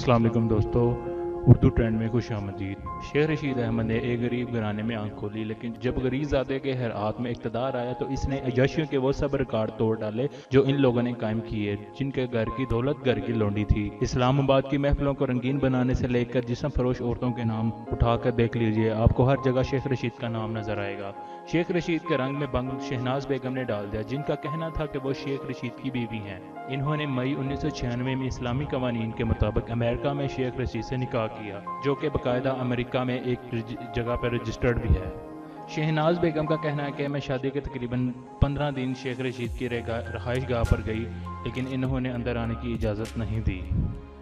अस्सलाम वालेकुम दोस्तों, उर्दू ट्रेंड में खुश आमदीद। शेख रशीद अहमद ने एक गरीब घराने में आंख खोली, लेकिन जब गरीबजादे के हाथ में इक़्तिदार आया तो इसने अय्याशियों के वो सब रिकॉर्ड तोड़ डाले जो इन लोगों ने कायम किए, जिनके घर की दौलत घर की लौंडी थी। इस्लामाबाद की महफिलों को रंगीन बनाने से लेकर जिस्म फरोश औरतों के नाम उठाकर देख लीजिए, आपको हर जगह शेख रशीद का नाम नजर आएगा। शेख रशीद के रंग में भंग शहनाज बेगम ने डाल दिया, जिनका कहना था कि वो शेख रशीद की बीवी हैं। इन्होंने मई 1996 में इस्लामी कवानीन के मुताबिक अमेरिका में शेख रशीद से निकाह किया, जो कि बाकायदा अमेरिका में एक जगह पर रजिस्टर्ड भी है। शहनाज बेगम का कहना है कि मैं शादी के तकरीबन 15 दिन शेख रशीद की रहाइश गाह पर गई, लेकिन इन्होंने अंदर आने की इजाज़त नहीं दी।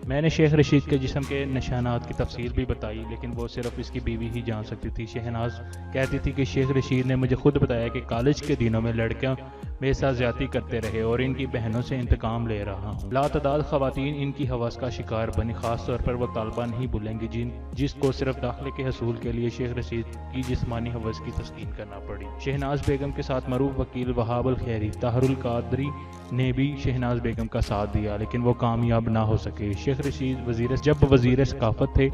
मैंने शेख रशीद के जिस्म के निशानात की तफसीर भी बताई, लेकिन वो सिर्फ इसकी बीवी ही जान सकती थी। शहनाज कहती थी कि शेख रशीद ने मुझे खुद बताया कि कॉलेज के दिनों में लड़कियां मेरे साथ ज्यादती करते रहे और इनकी बहनों से इंतकाम ले रहा हूँ। लातदाद खवातीन इनकी हवस का शिकार बनी, खास तौर पर वो तालिबा नहीं भूलेंगी जिसको सिर्फ दाखिले के हसूल के लिए शेख रशीद की जिस्मानी हवस की तस्कीन करना पड़ी। शहनाज बेगम के साथ मरूफ वकील वहाब अल खैरी ताहरुल कादरी ने भी शहनाज बेगम का साथ दिया, लेकिन वो कामयाब ना हो सके। शेख रशीद जब वजीर सकाफत थे,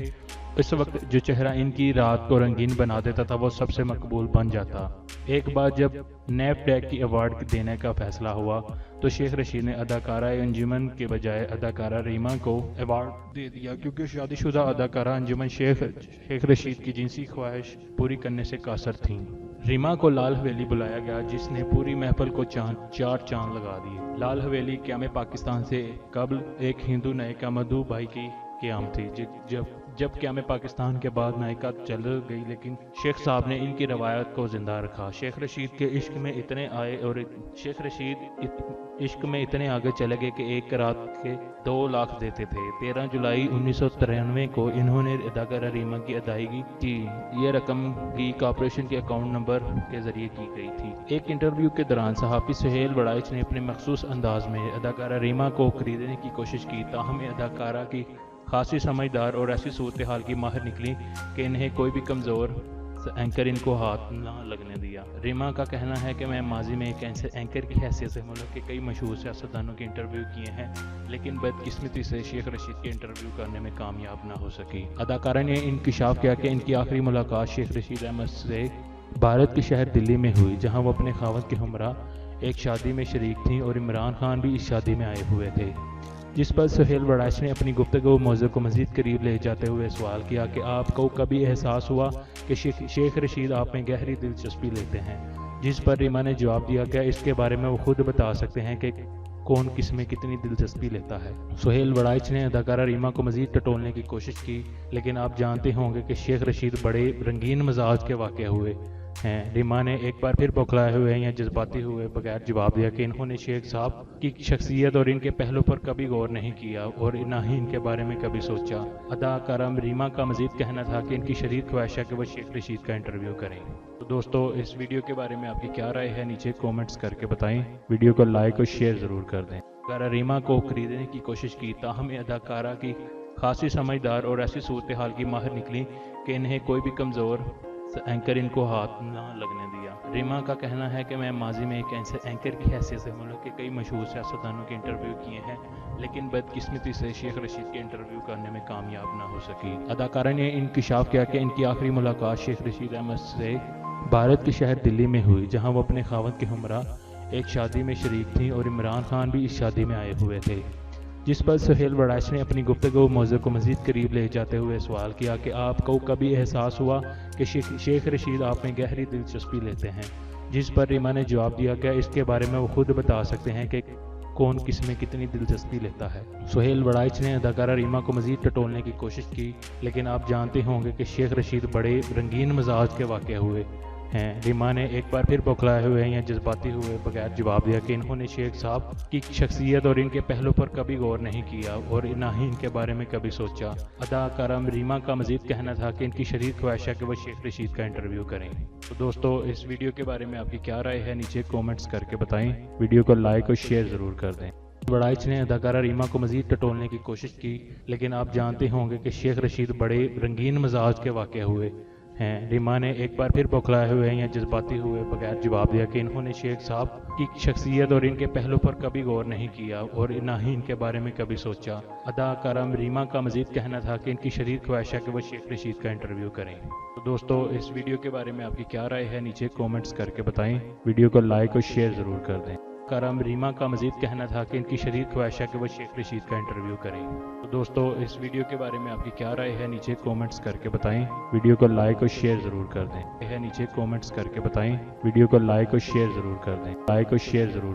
इस वक्त जो चेहरा इनकी रात को रंगीन बना देता था वो सबसे मकबूल बन जाता। एक बार जब नैपडेक की अवार्ड देने का फैसला हुआ तो शेख रशीद ने अदाकारा अंजुमन के बजाय अदाकारा रीमा को अवार्ड दे दिया, क्योंकि शादीशुदा अदाकारा अंजुमन शेख रशीद की जिनसी ख्वाहिश पूरी करने से कासर थीं। रीमा को लाल हवेली बुलाया गया, जिसने पूरी महफिल को चार चांद लगा दिए। लाल हवेली क़याम पाकिस्तान से कबल एक हिंदू नायिका मधु भाई की क़याम थी। जब क़याम पाकिस्तान के बाद नायिका चल गई, लेकिन शेख साहब ने इनकी रवायत को जिंदा रखा। शेख रशीद के इश्क में इतने आए और शेख रशीद इश्क में इतने आगे चले गए कि एक रात के 2 लाख देते थे। 13 जुलाई 1993 को इन्होंने अदाकारा रीमा की अदायगी की। ये रकम की कॉर्पोरेशन के अकाउंट नंबर के जरिए की गई थी। एक इंटरव्यू के दौरान सहाफ़ी सुहेल वड़ाइच ने अपने मखसूस अंदाज में अदाकारा रीमा को खरीदने की कोशिश की, ताहम अदाकारा की खासी समझदार और ऐसी सूरत हाल की माहिर निकली कि इन्हें कोई भी कमज़ोर एंकर इनको हाथ ना लगने दिया। रीमा का कहना है कि मैं माजी में एक एंकर की हैसियत से मुल्क के कई मशहूर सियासतदानों के इंटरव्यू किए हैं, लेकिन बदकिस्मती से शेख रशीद के इंटरव्यू करने में कामयाब ना हो सकी। अदाकारा ने इंकशाफ किया कि इनकी आखिरी मुलाकात शेख रशीद अहमद से भारत के शहर दिल्ली में हुई, जहाँ वो अपने खावत के हमरा एक शादी में शरीक थीं और इमरान खान भी इस शादी में आए हुए थे। जिस पर सुहेल वड़ाइच ने अपनी गुफ्तगू मौज़ू को मज़ीद करीब ले जाते हुए सवाल किया कि आपको कभी एहसास हुआ कि शेख रशीद आप में गहरी दिलचस्पी लेते हैं? जिस पर रीमा ने जवाब दिया कि इसके बारे में वो खुद बता सकते हैं कि कौन किस में कितनी दिलचस्पी लेता है। सुहेल वड़ाइच ने अदाकारा रीमा को मज़ीद टटोलने की कोशिश की, लेकिन आप जानते होंगे कि शेख रशीद बड़े रंगीन मिजाज के वाक़े हुए हैं। रीमा ने एक बार फिर बौखलाए हुए या जज्बाती हुए बगैर जवाब दिया कि इन्होंने शेख साहब की शख्सियत और इनके पहलू पर कभी गौर नहीं किया और ना ही इनके बारे में कभी सोचा। अदाकारा रीमा का मजीद कहना था कि इनकी शदीद ख्वाहिश है कि वह शेख रशीद का इंटरव्यू करें। तो दोस्तों, इस वीडियो के बारे में आपकी क्या राय है, नीचे कॉमेंट्स करके बताएं। वीडियो को लाइक और शेयर ज़रूर कर दें। अदाकारा रीमा को खरीदने की कोशिश की, ताहम अदाकारा की खासी समझदार और ऐसी सूरत हाल की माहिर निकली कि इन्हें कोई भी कमज़ोर एंकर इनको हाथ ना लगने दिया। रीमा का कहना है कि मैं माजी में एक एंकर की हैसियत से मुल्क के कई मशहूर सियासतदानों के इंटरव्यू किए हैं, लेकिन बदकिस्मती से शेख रशीद के इंटरव्यू करने में कामयाब ना हो सकी। अदाकारा ने इंकशाफ किया कि इनकी आखिरी मुलाकात शेख रशीद अहमद से भारत के शहर दिल्ली में हुई, जहाँ वो अपने खावत के हमरा एक शादी में शरीक थीं और इमरान खान भी इस शादी में आए हुए थे। जिस पर सुहेल वड़ाइच ने अपनी गुफ्तगू मौज़ू को मज़ीद करीब ले जाते हुए सवाल किया कि आपको कभी एहसास हुआ कि शेख रशीद आप में गहरी दिलचस्पी लेते हैं? जिस पर रीमा ने जवाब दिया कि इसके बारे में वो खुद बता सकते हैं कि कौन किस में कितनी दिलचस्पी लेता है। सुहेल वड़ाइच ने अदाकारा रीमा को मज़ीद टटोलने की कोशिश की, लेकिन आप जानते होंगे कि शेख रशीद बड़े रंगीन मिजाज के वाक़े हुए हैं। रीमा ने एक बार फिर बौखलाए हुए या जज्बाती हुए बगैर जवाब दिया कि इन्होंने शेख साहब की शख्सियत और इनके पहलू पर कभी गौर नहीं किया और ना ही इनके बारे में कभी सोचा। अदाकारा रीमा का मजीद कहना था कि इनकी शदीद ख्वाहिश है कि वह शेख रशीद का इंटरव्यू करें। तो दोस्तों, इस वीडियो के बारे में आपकी क्या राय है, नीचे कॉमेंट्स करके बताएं। वीडियो को लाइक और शेयर ज़रूर कर दें। वड़ाइच ने अदाकारा रीमा को मज़ीद टटोलने की कोशिश की, लेकिन आप जानते होंगे कि शेख रशीद बड़े रंगीन मिजाज के वाक़े हुए हैं। रीमा ने एक बार फिर बौखलाए हुए या जज्बाती हुए बगैर जवाब दिया कि इन्होंने शेख साहब की शख्सियत और इनके पहलू पर कभी गौर नहीं किया और ना ही इनके बारे में कभी सोचा। अदाकारा रीमा का मजीद कहना था कि इनकी शदीद ख्वाहिश है कि वो शेख रशीद का इंटरव्यू करें। तो दोस्तों, इस वीडियो के बारे में आपकी क्या राय है, नीचे कमेंट्स करके बताएं। वीडियो को लाइक और शेयर ज़रूर कर दें। करम रीमा का मजीद कहना था कि इनकी शदीद ख्वाहिश है कि वो शेख रशीद का इंटरव्यू करें। तो दोस्तों, इस वीडियो के बारे में आपकी क्या राय है, नीचे कमेंट्स करके बताएं। वीडियो को लाइक और शेयर ज़रूर कर दें। नीचे कमेंट्स करके बताएं। वीडियो को लाइक और शेयर ज़रूर कर दें। लाइक और शेयर ज़रूर